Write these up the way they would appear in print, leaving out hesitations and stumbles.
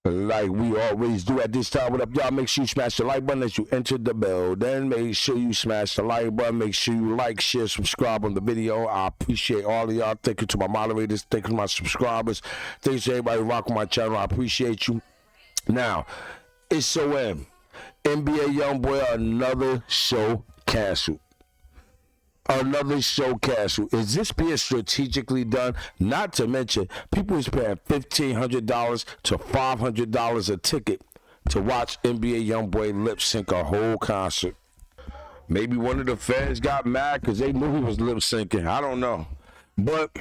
Like we always do at this time. What up, y'all? Make sure you smash the like button as you enter the bell. Then make sure you smash the like button. Make sure you like, share, subscribe on the video. I appreciate all of y'all. Thank you to my moderators. Thank you to my subscribers. Thanks to everybody rocking my channel. I appreciate you. Now, it's SOM. NBA YoungBoy, another show canceled. Another show canceled. Is this being strategically done? Not to mention, people is paying $1,500 to $500 a ticket to watch NBA YoungBoy lip sync a whole concert. Maybe one of the fans got mad because they knew he was lip syncing. I don't know, but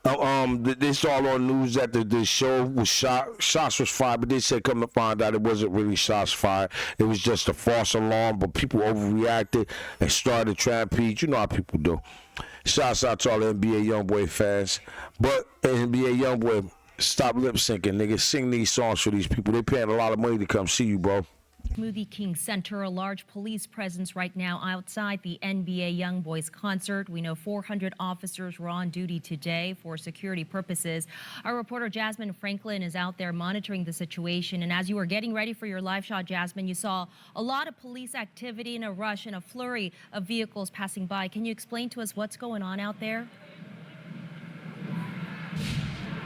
they saw on news that the show was shots was fired, but they said come to find out it wasn't really shots fired. It was just a false alarm, but people overreacted and started trampede. You know how people do. Shouts out to all the NBA YoungBoy fans. But NBA YoungBoy, stop lip syncing, nigga. Sing these songs for these people. They paying a lot of money to come see you, bro. Smoothie King Center, a large police presence right now outside the NBA YoungBoys concert. We know 400 officers were on duty today for security purposes. Our reporter Jasmine Franklin is out there monitoring the situation. And as you were getting ready for your live shot, Jasmine, you saw a lot of police activity and a rush and a flurry of vehicles passing by. Can you explain to us what's going on out there?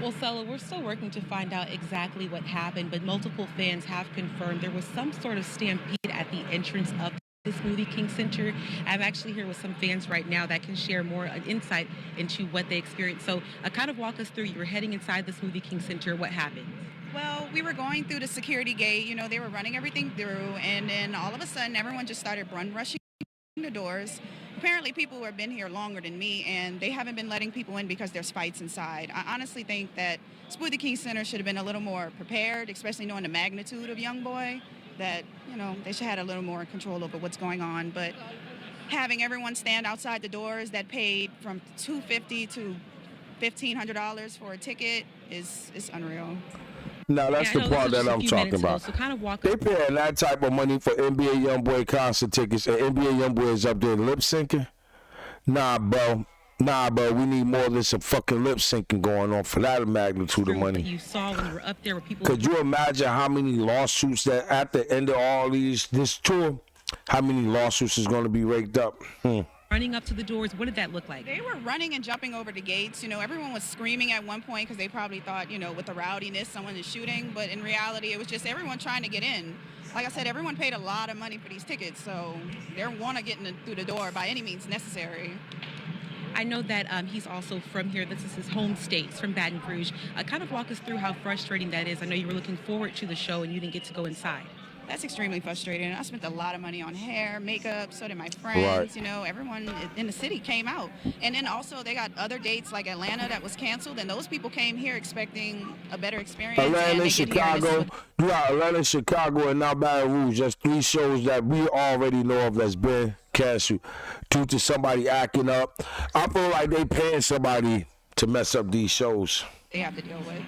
Well, Stella, we're still working to find out exactly what happened, but multiple fans have confirmed there was some sort of stampede at the entrance of the Smoothie King Center. I'm actually here with some fans right now that can share more insight into what they experienced. So kind of walk us through, you were heading inside the Smoothie King Center. What happened? Well, we were going through the security gate. You know, they were running everything through, and then all of a sudden, everyone just started rushing the doors. Apparently people who have been here longer than me, and they haven't been letting people in because there's fights inside. I honestly think that Smoothie King Center should have been a little more prepared, especially knowing the magnitude of YoungBoy, that, you know, they should have had a little more control over what's going on. But having everyone stand outside the doors that paid from $250 to $1,500 for a ticket is unreal. Now that's the part that I'm talking about. So kind of they paying that type of money for NBA YoungBoy concert tickets, and NBA YoungBoy is up there lip syncing. Nah, bro. We need more than some fucking lip syncing going on for that magnitude of money. You saw when you were up there where people. Could you imagine how many lawsuits that at the end of all this tour, how many lawsuits is going to be raked up? Running up to the doors, what did that look like? They were running and jumping over the gates. You know, everyone was screaming at one point because they probably thought, you know, with the rowdiness, someone is shooting. But in reality, it was just everyone trying to get in. Like I said, everyone paid a lot of money for these tickets, so they want to get through the door by any means necessary. I know that he's also from here. This is his home state, from Baton Rouge. Kind of walk us through how frustrating that is. I know you were looking forward to the show and you didn't get to go inside. That's extremely frustrating. I spent a lot of money on hair, makeup, so did my friends. Right. You know, everyone in the city came out. And then also they got other dates like Atlanta that was canceled, and those people came here expecting a better experience. Atlanta, Chicago, you got Atlanta, Chicago, and now Baton Rouge. That's three shows that we already know of that's been canceled due to somebody acting up. I feel like they paying somebody to mess up these shows. They have to deal with.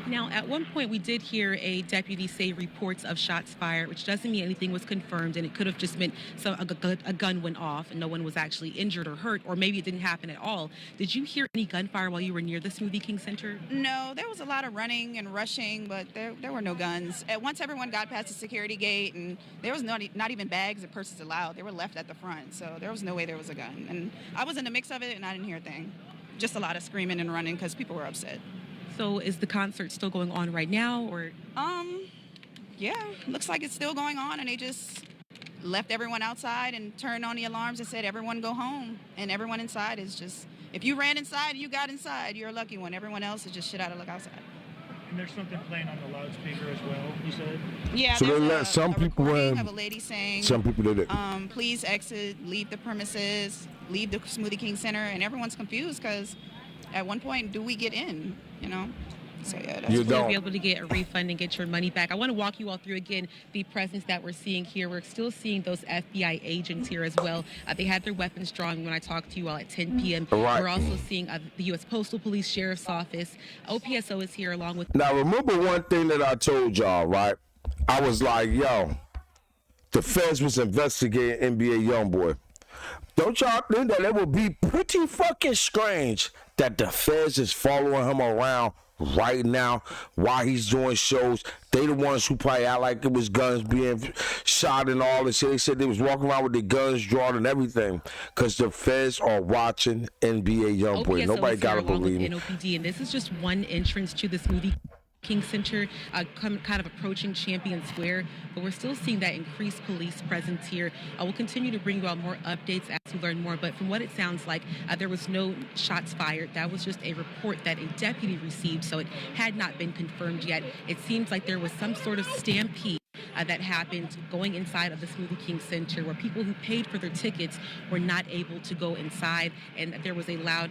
Now, at one point, we did hear a deputy say reports of shots fired, which doesn't mean anything was confirmed, and it could have just meant a gun went off and no one was actually injured or hurt, or maybe it didn't happen at all. Did you hear any gunfire while you were near the Smoothie King Center? No, there was a lot of running and rushing, but there were no guns. Once everyone got past the security gate, and there was not even bags and purses allowed. They were left at the front, so there was no way there was a gun. And I was in the mix of it, and I didn't hear a thing. Just a lot of screaming and running because people were upset. So is the concert still going on right now, or? Yeah, looks like it's still going on, and they just left everyone outside and turned on the alarms and said, everyone go home. And everyone inside is just, if you ran inside, you got inside, you're a lucky one. Everyone else is just shit out of luck outside. And there's something playing on the loudspeaker as well, you said? Yeah, so there's some people recording of a lady saying, some people did it. Please exit, leave the premises, leave the Smoothie King Center, and everyone's confused because at one point, do we get in, you know? So yeah, that's you don't be able to get a refund and get your money back. I want to walk you all through again the presence that we're seeing here. We're still seeing those FBI agents here as well. They had their weapons drawn when I talked to you all at 10 p.m. Right. We're also seeing the U.S. Postal Police Sheriff's Office. OPSO is here along with. Now remember one thing that I told y'all, right? I was like, yo, the feds was investigating NBA YoungBoy. Don't y'all think that it would be pretty fucking strange that the feds is following him around right now while he's doing shows. They the ones who probably act like it was guns being shot and all this shit. They said they was walking around with their guns drawn and everything because the feds are watching NBA YoungBoy. Nobody gotta believe me. NOPD, and this is just one entrance to the Smoothie King Center, kind of approaching Champion Square, but we're still seeing that increased police presence here. We'll continue to bring you out more updates as we learn more, but from what it sounds like, there was no shots fired. That was just a report that a deputy received, so it had not been confirmed yet. It seems like there was some sort of stampede that happened going inside of the Smoothie King Center, where people who paid for their tickets were not able to go inside, and there was a loud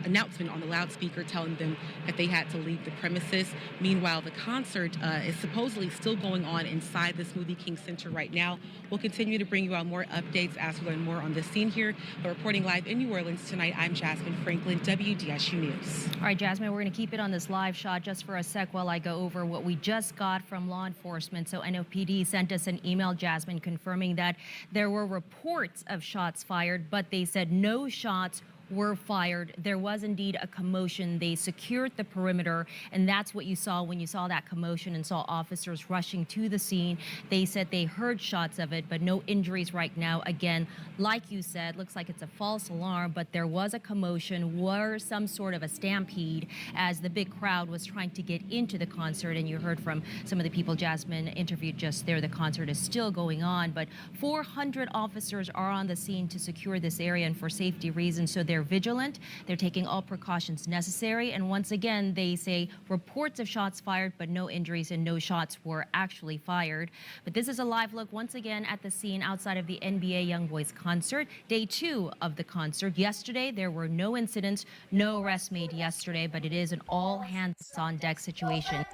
announcement on the loudspeaker telling them that they had to leave the premises. Meanwhile, the concert is supposedly still going on inside the Smoothie King Center right now. We'll continue to bring you out more updates as we learn more on the scene here. But reporting live in New Orleans tonight, I'm Jasmine Franklin, WDSU News. All right, Jasmine, we're going to keep it on this live shot just for a sec while I go over what we just got from law enforcement. So NOPD sent us an email, Jasmine, confirming that there were reports of shots fired, but they said no shots were fired. There was indeed a commotion. They secured the perimeter, and that's what you saw when you saw that commotion and saw officers rushing to the scene. They said they heard shots of it, but no injuries right now. Again, like you said, looks like it's a false alarm, but there was a commotion, or some sort of a stampede as the big crowd was trying to get into the concert. And you heard from some of the people Jasmine interviewed just there. The concert is still going on, but 400 officers are on the scene to secure this area and for safety reasons. So they're vigilant. They're taking all precautions necessary. And once again, they say reports of shots fired, but no injuries and no shots were actually fired. But this is a live look once again at the scene outside of the NBA YoungBoys concert. Day 2 of the concert. Yesterday, there were no incidents, no arrests made yesterday, but it is an all hands on deck situation.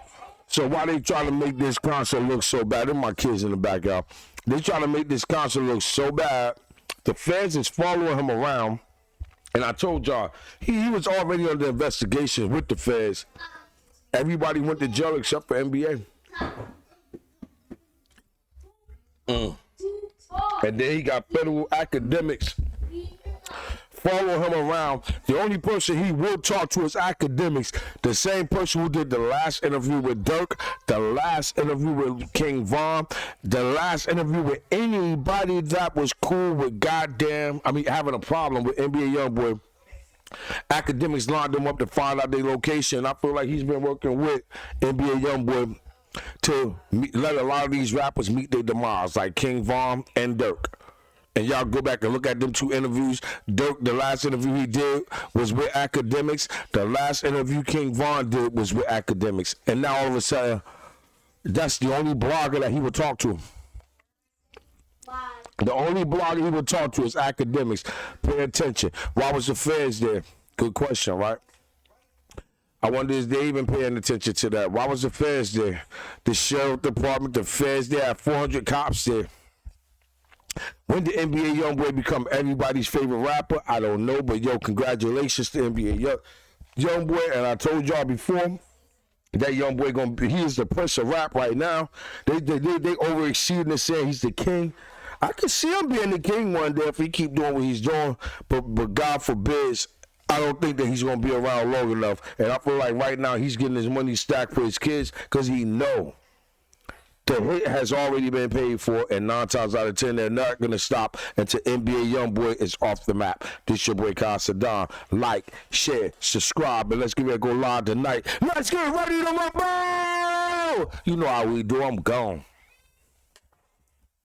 So why they try to make this concert look so bad? And my kids in the back, y'all. They try to make this concert look so bad. The feds is following him around. And I told y'all, he was already under investigation with the feds. Everybody went to jail except for NBA. And then he got federal academics follow him around. The only person he will talk to is academics. The same person who did the last interview with Dirk, the last interview with King Von, the last interview with anybody that was cool with having a problem with NBA YoungBoy. Academics lined them up to find out their location. I feel like he's been working with NBA YoungBoy to let a lot of these rappers meet their demise, like King Von and Dirk. And y'all go back and look at them 2 interviews. Dirk, the last interview he did was with academics. The last interview King Von did was with academics. And now all of a sudden, that's the only blogger that he would talk to. The only blogger he would talk to is academics. Pay attention. Why was the feds there? Good question, right? I wonder if they even paying attention to that. Why was the feds there? The sheriff department, the feds there, had 400 cops there. When did NBA YoungBoy become everybody's favorite rapper? I don't know, but yo, congratulations to NBA YoungBoy. And I told y'all before that YoungBoy he is the prince of rap right now. They overexceeding and saying he's the king. I can see him being the king one day if he keep doing what he's doing, but God forbids. I don't think that he's gonna be around long enough. And I feel like right now he's getting his money stacked for his kids because he know the hit has already been paid for, and 9 times out of 10, they're not going to stop until NBA YoungBoy is off the map. This your boy Kyle Saddam. Like, share, subscribe, and let's get ready to go live tonight. Let's get ready to rumble! You know how we do. I'm gone.